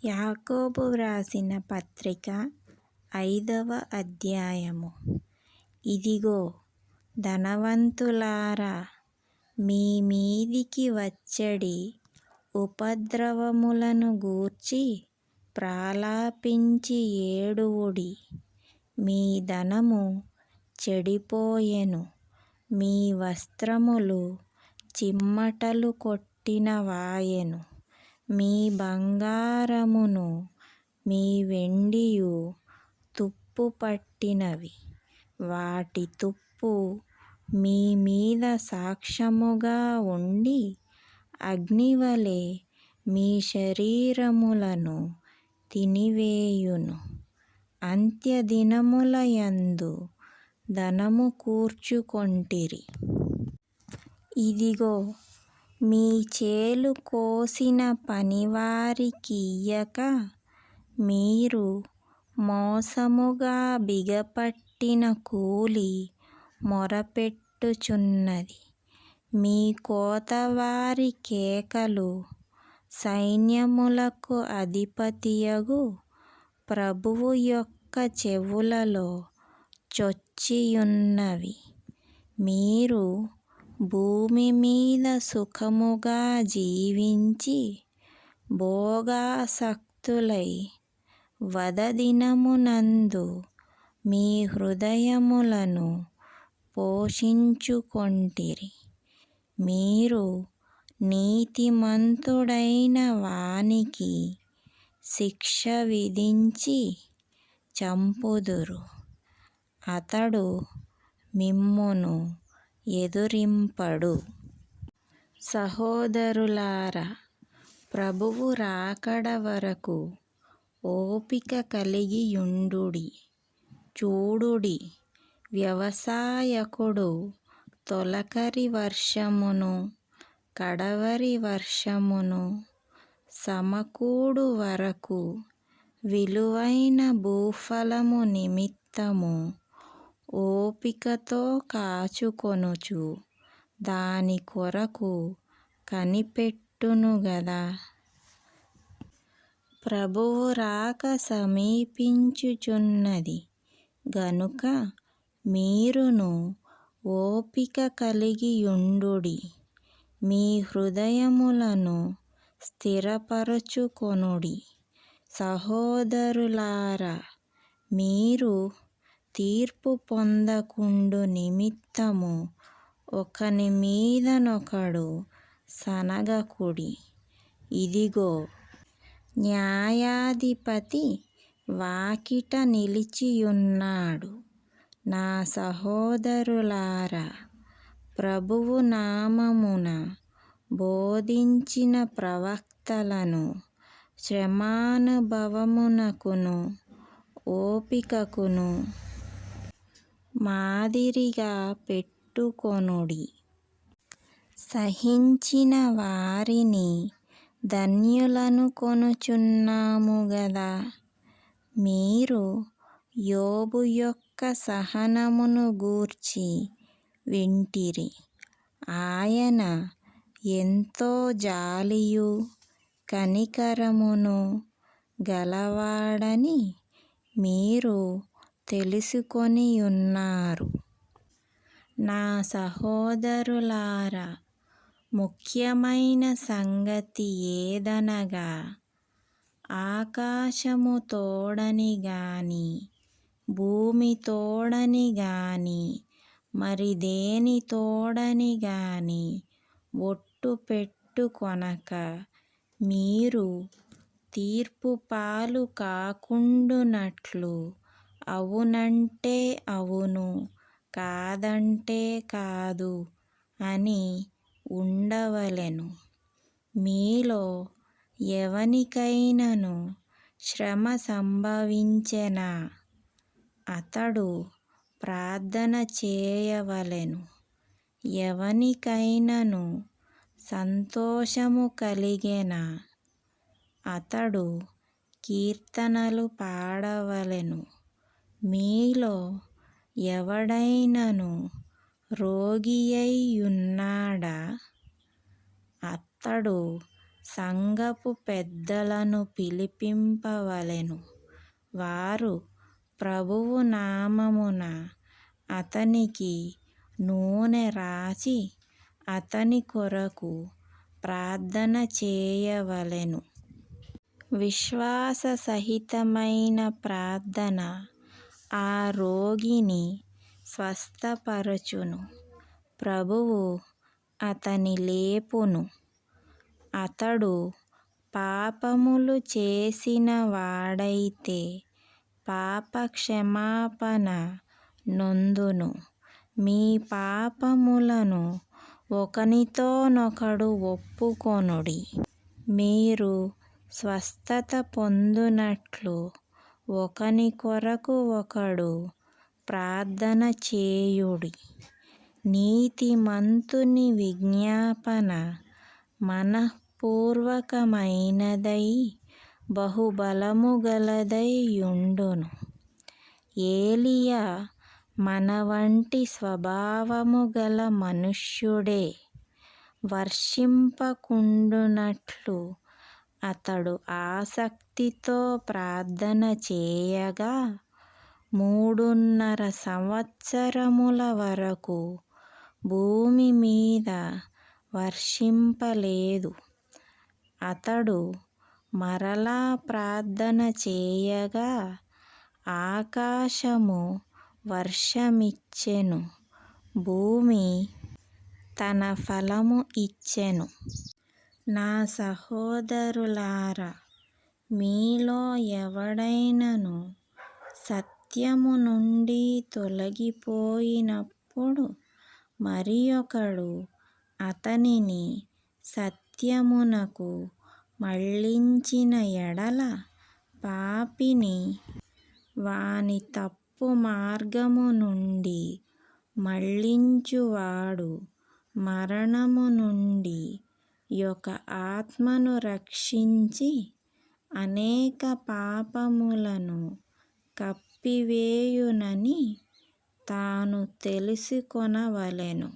యాకోబు వ్రాసిన పత్రిక 5వ అధ్యాయము. ఇదిగో ధనవంతులారా, మీ మీదికి వచ్చడి ఉపద్రవములను గూర్చి ప్రాలాపించి ఏడువుడి. మీ ధనము చెడిపోయెను, మీ వస్త్రములు చిమ్మటలు కొట్టినవాయెను. మీ బంగారమును మీ వెండియు తుప్పు పట్టినవి. వాటి తుప్పు మీ మీద సాక్ష్యముగా ఉండి అగ్నివలె మీ శరీరములను తినివేయును. అంత్యదినములయందు ధనము కూర్చుకొంటిరి. ఇదిగో, మీ చేలు కోసిన పనివారికియ్యక మీరు మోసముగా బిగపట్టిన కూలి మొరపెట్టుచున్నది. మీ కోతవారి కేకలు సైన్యములకు అధిపతియగు ప్రభువు యొక్క చెవులలో చొచ్చియున్నవి. మీరు భూమి మీద సుఖముగా జీవించి భోగాసక్తులై వధదినమునందు మీ హృదయములను పోషించుకొంటిరి. మీరు నీతిమంతుడైన వానికి శిక్ష విధించి చంపుదురు. అతడు మిమ్మును ఎదురింపడు. సహోదరులారా, ప్రభువు రాకడ వరకు ఓపిక కలిగియుండుడి. చూడుడి, వ్యవసాయకుడు తొలకరి వర్షమును కడవరి వర్షమును సమకూడు వరకు విలువైన భూఫలము నిమిత్తము ఓపికతో కాచుకొనుచు దాని కొరకు కనిపెట్టును గదా. ప్రభువు రాక సమీపించుచున్నది గనుక మీరును ఓపిక కలిగియుండుడి. మీ హృదయములను స్థిరపరచుకొనుడి. సహోదరులారా, మీరు తీర్పు పొందకుండు నిమిత్తము ఒకని మీదనొకడు సనగకుడి. ఇదిగో, న్యాయాధిపతి వాకిట నిలిచియున్నాడు. నా సహోదరులారా, ప్రభువు నామమున బోధించిన ప్రవక్తలను శ్రమానుభవమునకును ఓపికకును మాదిరిగా పెట్టుకొనుడి. సహించిన వారిని ధన్యులనుకొనుచున్నాము గదా. మీరు యోబు యొక్క సహనమును గూర్చి వింటిరి. ఆయన ఎంతో జాలియు కనికరమును గలవాడని మీరు తెలుసుకొనియున్నారు. నా సహోదరులారా, ముఖ్యమైన సంగతి ఏదనగా, ఆకాశము తోడని గాని భూమి తోడని గాని మరి దేని తోడని గాని ఒట్టు పెట్టుకొనక మీరు తీర్పు పాలు కాకుండునట్లు అవునంటే అవును, కాదంటే కాదు అని ఉండవలెను. మీలో ఎవనికైనను శ్రమ సంభవించెనా అతడు ప్రార్థన చేయవలెను. ఎవనికైనను సంతోషము కలిగెనా అతడు కీర్తనలు పాడవలెను. మీలో ఎవడైనను రోగియై ఉన్నాడా అతడు సంఘపు పెద్దలను పిలిపింపవలెను. వారు ప్రభువు నామమున అతనికి నూనె రాసి అతని కొరకు ప్రార్థన చేయవలెను. విశ్వాససహితమైన ప్రార్థన ఆ రోగిని స్వస్థపరచును. ప్రభువు అతని లేపును. అతడు పాపములు చేసిన వాడైతే పాపక్షమాపణ నొందును. మీ పాపములను ఒకనితోనొకడు ఒప్పుకొనుడి. మీరు స్వస్థత పొందునట్లు ఒకని కొరకు ఒకడు ప్రార్థన చేయుడి. నీతిమంతుని విజ్ఞాపన మనఃపూర్వకమైనదై బహుబలము గలదై యుండును. ఏలియా మన వంటి స్వభావము గల మనుష్యుడే. వర్షింపకుండునట్లు అతడు ఆసక్తితో ప్రార్థన చేయగా 3.5 సంవత్సరముల వరకు భూమి మీద వర్షింపలేదు. అతడు మరలా ప్రార్థన చేయగా ఆకాశము వర్షమిచ్చెను, భూమి తన ఫలము ఇచ్చెను. నా సహోదరులారా, మీలో ఎవడైనను సత్యము నుండి తొలగిపోయినప్పుడు మరియొకడు అతనిని సత్యమునకు మళ్ళించిన ఎడల, పాపిని వాని తప్పు మార్గము నుండి మళ్ళించువాడు మరణము నుండి ఒక ఆత్మను రక్షించి అనేక పాపములను కప్పివేయునని తాను తెలుసుకొనవలెను.